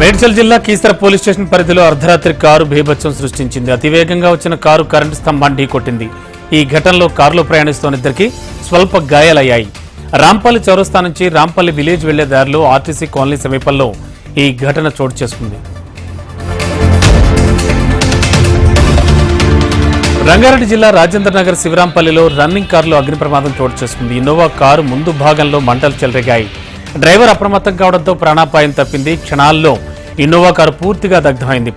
మేడ్చల్ జిల్లా Keesara police station పరిధిలో అర్ధరాత్రి కారు బీభత్సం సృష్టించింది. అతివేగంగా వచ్చిన కారు కరెంటు స్తంభాన్ని ఢీకొట్టింది. ఈ ఘటనలో కారులో ప్రయాణిస్తున్న ఇద్దరికి స్వల్ప గాయాలయ్యాయి. రాంపల్లి చౌరస్తా నుంచి రాంపల్లి విలేజ్ వెళ్లే దారిలో ఆర్టీసీ కాలనీ సమీపంలో ఈ ఘటన చోటు చేసుకుంది. రంగారెడ్డి జిల్లా రాజేంద్ర నగర్ శివరాంపల్లిలో రన్నింగ్ కారులో అగ్ని ప్రమాదం చోటు చేసుకుంది. ఇన్నోవా కారు ముందు భాగంలో మంటలు చెలరేగాయి. డ్రైవర్ అప్రమత్తం కావడంతో ప్రాణాపాయం తప్పింది. క్షణాల్లో ఇన్నోవా కారు పూర్తిగా దగ్ధమైంది.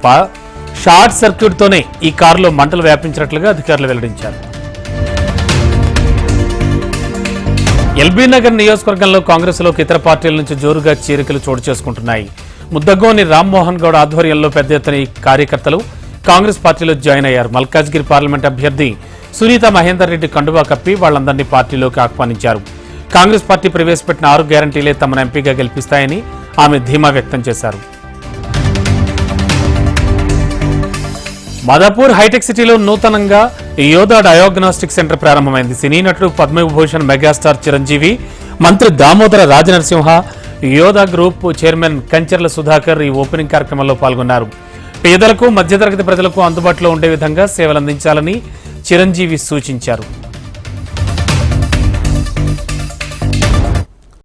షార్ట్ సర్క్యూట్తోనే ఈ కారులో మంటలు వ్యాపించినట్లుగా అధికారులు వెల్లడించారు. ఎల్బీ నగర్ నియోజకవర్గంలో కాంగ్రెస్లోకి ఇతర పార్టీల నుంచి జోరుగా చీరికలు చోటు చేసుకుంటున్నాయి. ముద్దగోని రామ్మోహన్ గౌడ్ ఆధ్వర్యంలో పెద్ద ఎత్తున ఈ కార్యకర్తలు కాంగ్రెస్ పార్టీలో జాయిన్ అయ్యారు. మల్కాజ్గిరి పార్లమెంట్ అభ్యర్థి సునీత మహేందర్ రెడ్డి కండువా కప్పి వాళ్లందరినీ పార్టీలోకి ఆహ్వానించారు. కాంగ్రెస్ పార్టీ ప్రవేశపెట్టిన 6 గ్యారంటీలే తమను ఎంపీగా గెలిపిస్తాయని ఆమె ధీమా వ్యక్తం చేశారు. మాదాపూర్ హైటెక్ సిటీలో నూతనంగా యోధా డయాగ్నోస్టిక్ సెంటర్ ప్రారంభమైంది. సినీ నటుడు పద్మవిభూషణ్ మెగాస్టార్ చిరంజీవి, మంత్రి దామోదర రాజనరసింహ, యోధా గ్రూప్ చైర్మన్ కంచర్ల సుధాకర్ ఈ ఓపెనింగ్ కార్యక్రమంలో పాల్గొన్నారు. పేదలకు మధ్యతరగతి ప్రజలకు అందుబాటులో ఉండే విధంగా సేవలందించాలని చిరంజీవి సూచించారు.